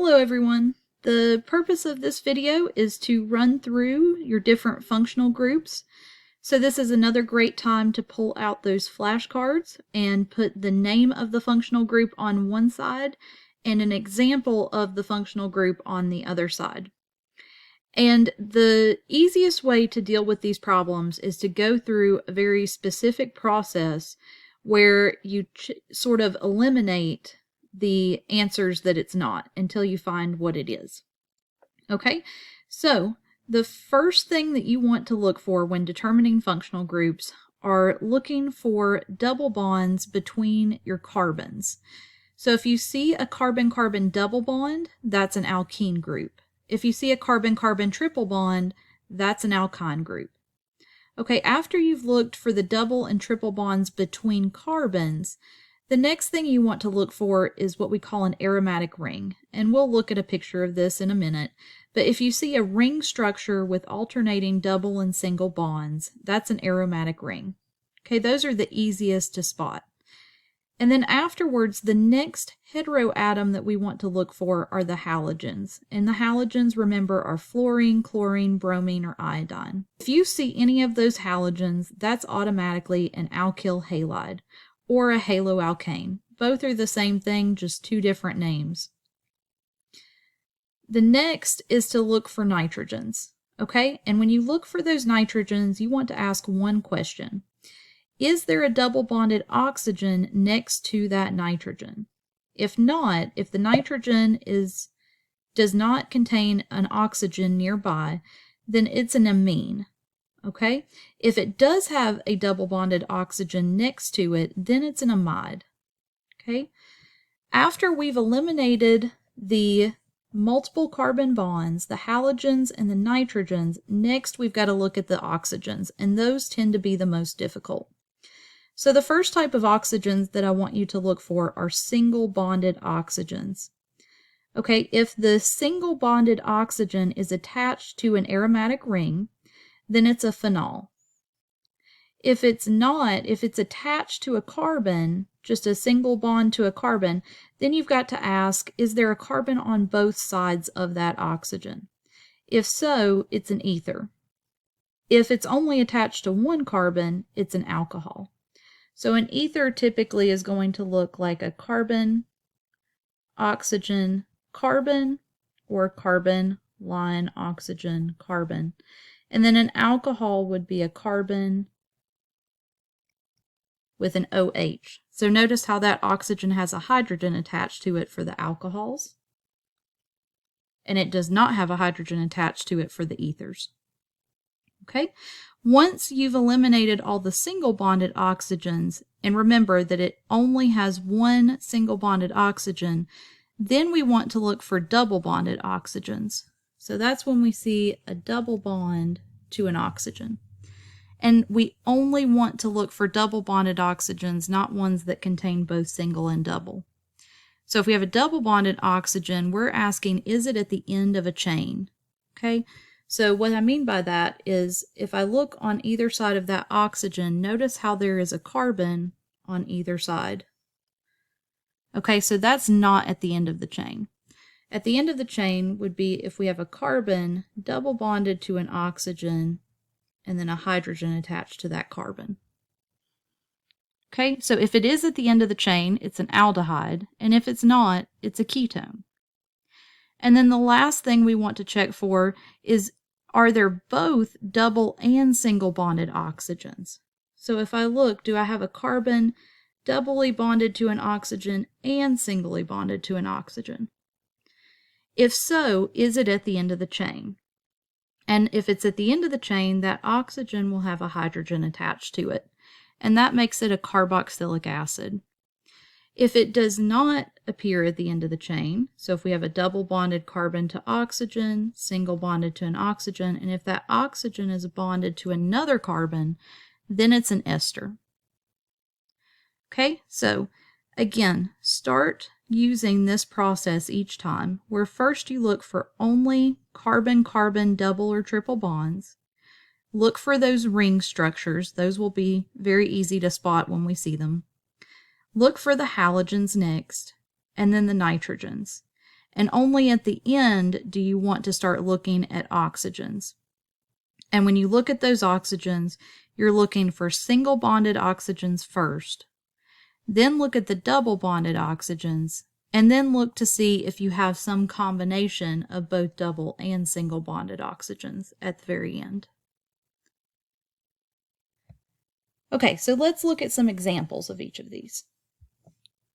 Hello everyone. The purpose of this video is to run through your different functional groups. So this is another great time to pull out those flashcards and put the name of the functional group on one side and an example of the functional group on the other side. And the easiest way to deal with these problems is to go through a very specific process where you sort of eliminate the answers that it's not until you find what it is. Okay, so the first thing that you want to look for when determining functional groups are looking for double bonds between your carbons. So if you see a carbon-carbon double bond, that's an alkene group. If you see a carbon-carbon triple bond, that's an alkyne group. Okay, after you've looked for the double and triple bonds between carbons, the next thing you want to look for is what we call an aromatic ring. And we'll look at a picture of this in a minute. But if you see a ring structure with alternating double and single bonds, that's an aromatic ring. Okay, those are the easiest to spot. And then afterwards, the next heteroatom that we want to look for are the halogens. And the halogens, remember, are fluorine, chlorine, bromine, or iodine. If you see any of those halogens, that's automatically an alkyl halide or a haloalkane. Both are the same thing, just two different names. The next is to look for nitrogens. Okay, and when you look for those nitrogens, you want to ask one question. Is there a double bonded oxygen next to that nitrogen? If not, if the nitrogen does not contain an oxygen nearby, then it's an amine. Okay? If it does have a double bonded oxygen next to it, then it's an amide. Okay? After we've eliminated the multiple carbon bonds, the halogens and the nitrogens, next we've got to look at the oxygens, and those tend to be the most difficult. So the first type of oxygens that I want you to look for are single bonded oxygens. Okay, if the single bonded oxygen is attached to an aromatic ring, then it's a phenol. If it's not, if it's attached to a carbon, just a single bond to a carbon, then you've got to ask, is there a carbon on both sides of that oxygen? If so, it's an ether. If it's only attached to one carbon, it's an alcohol. So an ether typically is going to look like a carbon, oxygen, carbon, or carbon, line, oxygen, carbon. And then an alcohol would be a carbon with an OH. So notice how that oxygen has a hydrogen attached to it for the alcohols, and it does not have a hydrogen attached to it for the ethers. Okay? Once you've eliminated all the single bonded oxygens, and remember that it only has one single bonded oxygen, then we want to look for double bonded oxygens. So that's when we see a double bond to an oxygen. And we only want to look for double bonded oxygens, not ones that contain both single and double. So if we have a double bonded oxygen, we're asking, is it at the end of a chain? Okay? So what I mean by that is if I look on either side of that oxygen, notice how there is a carbon on either side. Okay, so that's not at the end of the chain. At the end of the chain would be if we have a carbon double bonded to an oxygen and then a hydrogen attached to that carbon. Okay, so if it is at the end of the chain, it's an aldehyde, and if it's not, it's a ketone. And then the last thing we want to check for is, are there both double and single bonded oxygens? So if I look, do I have a carbon doubly bonded to an oxygen and singly bonded to an oxygen? If so, is it at the end of the chain? And if it's at the end of the chain, that oxygen will have a hydrogen attached to it, and that makes it a carboxylic acid. If it does not appear at the end of the chain, so if we have a double bonded carbon to oxygen, single bonded to an oxygen, and if that oxygen is bonded to another carbon, then it's an ester. Okay, so again, start using this process each time, where first you look for only carbon-carbon double or triple bonds. Look for those ring structures. Those will be very easy to spot when we see them. Look for the halogens next, and then the nitrogens. And only at the end do you want to start looking at oxygens. And when you look at those oxygens, you're looking for single bonded oxygens first. Then look at the double bonded oxygens, and then look to see if you have some combination of both double and single bonded oxygens at the very end. Okay, so let's look at some examples of each of these.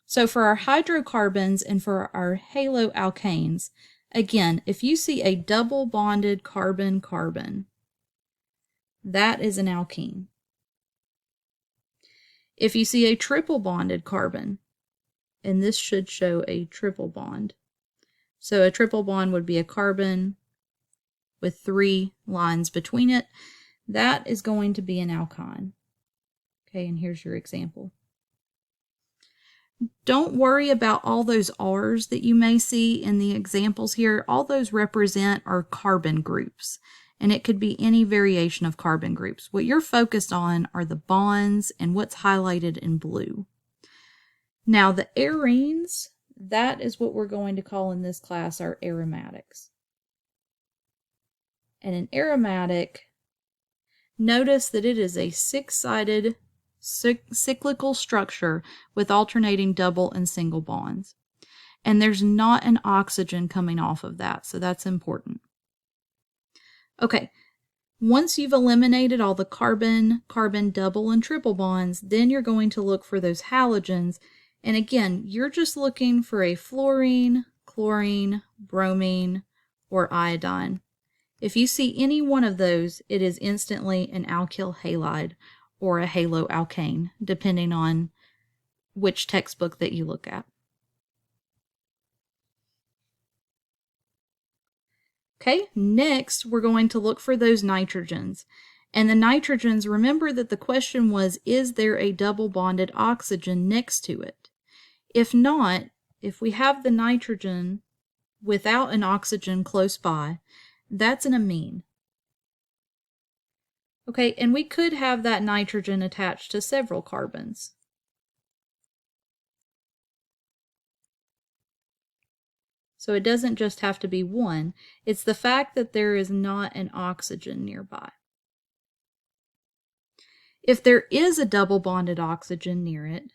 So for our hydrocarbons and for our haloalkanes, again, if you see a double bonded carbon-carbon, that is an alkene. If you see a triple bonded carbon, and this should show a triple bond. So a triple bond would be a carbon with 3 lines between it. That is going to be an alkyne. Okay, and here's your example. Don't worry about all those R's that you may see in the examples here. All those represent our carbon groups, and it could be any variation of carbon groups. What you're focused on are the bonds and what's highlighted in blue. Now the arenes, that is what we're going to call in this class our aromatics. And an aromatic, notice that it is a 6-sided cyclical structure with alternating double and single bonds. And there's not an oxygen coming off of that, so that's important. Okay, once you've eliminated all the carbon-carbon double and triple bonds, then you're going to look for those halogens. And again, you're just looking for a fluorine, chlorine, bromine, or iodine. If you see any one of those, it is instantly an alkyl halide or a haloalkane, depending on which textbook that you look at. Okay, next we're going to look for those nitrogens. And the nitrogens, remember that the question was, is there a double bonded oxygen next to it? If not, if we have the nitrogen without an oxygen close by, that's an amine. Okay, and we could have that nitrogen attached to several carbons. So it doesn't just have to be one. It's the fact that there is not an oxygen nearby. If there is a double bonded oxygen near it,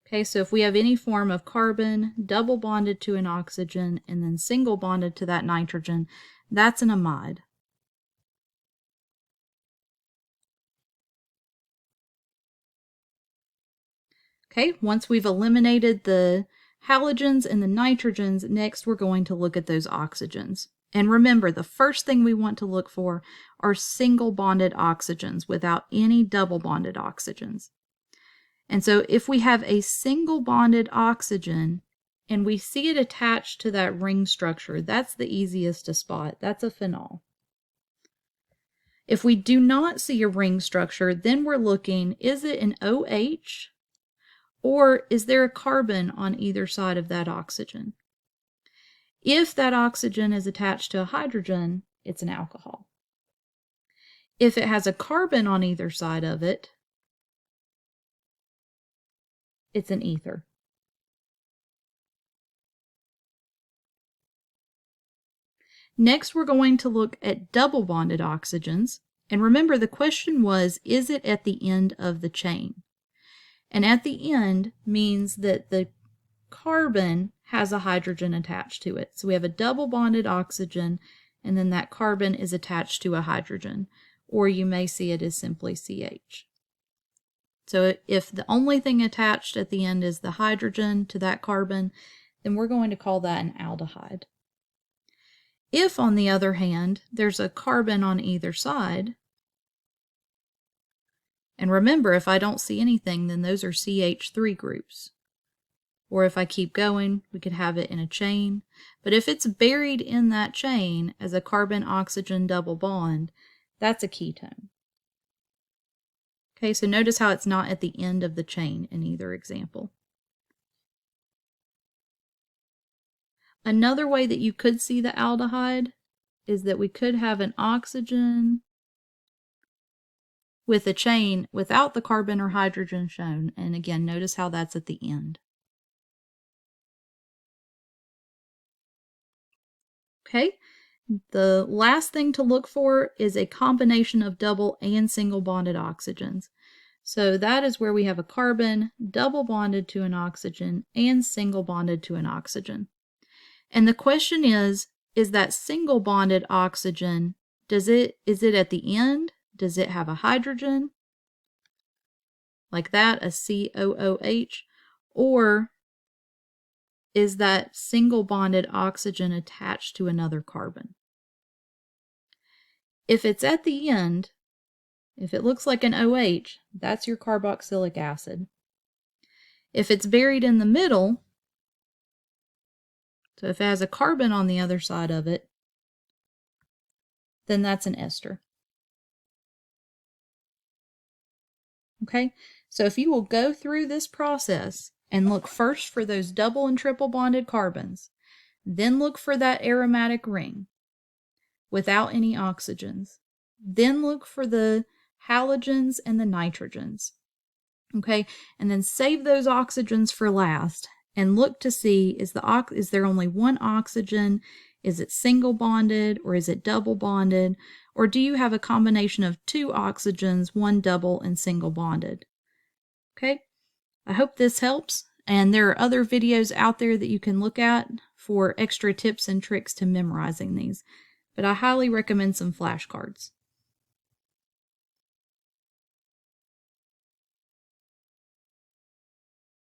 okay, so if we have any form of carbon double bonded to an oxygen and then single bonded to that nitrogen, that's an amide. Okay, once we've eliminated the halogens and the nitrogens, next we're going to look at those oxygens. And remember, the first thing we want to look for are single bonded oxygens without any double bonded oxygens. And so if we have a single bonded oxygen and we see it attached to that ring structure, that's the easiest to spot. That's a phenol. If we do not see a ring structure, then we're looking, is it an OH? Or is there a carbon on either side of that oxygen? If that oxygen is attached to a hydrogen, it's an alcohol. If it has a carbon on either side of it, it's an ether. Next, we're going to look at double bonded oxygens. And remember, the question was, is it at the end of the chain? And at the end means that the carbon has a hydrogen attached to it. So we have a double bonded oxygen, and then that carbon is attached to a hydrogen. Or you may see it as simply CH. So if the only thing attached at the end is the hydrogen to that carbon, then we're going to call that an aldehyde. If, on the other hand, there's a carbon on either side, and remember, if I don't see anything, then those are CH3 groups. Or if I keep going, we could have it in a chain. But if it's buried in that chain as a carbon-oxygen double bond, that's a ketone. Okay, so notice how it's not at the end of the chain in either example. Another way that you could see the aldehyde is that we could have an oxygen with a chain without the carbon or hydrogen shown. And again, notice how that's at the end. Okay, the last thing to look for is a combination of double and single bonded oxygens. So that is where we have a carbon double bonded to an oxygen and single bonded to an oxygen. And the question is that single bonded oxygen, is it at the end? Does it have a hydrogen? Like that, a COOH? Or is that single bonded oxygen attached to another carbon? If it's at the end, if it looks like an OH, that's your carboxylic acid. If it's buried in the middle, so if it has a carbon on the other side of it, then that's an ester. Okay, so if you will go through this process and look first for those double and triple bonded carbons, then look for that aromatic ring without any oxygens, then look for the halogens and the nitrogens. Okay, and then save those oxygens for last and look to see, is there only one oxygen? Is it single bonded or is it double bonded? Or do you have a combination of two oxygens, one double and single bonded? Okay, I hope this helps. And there are other videos out there that you can look at for extra tips and tricks to memorizing these. But I highly recommend some flashcards.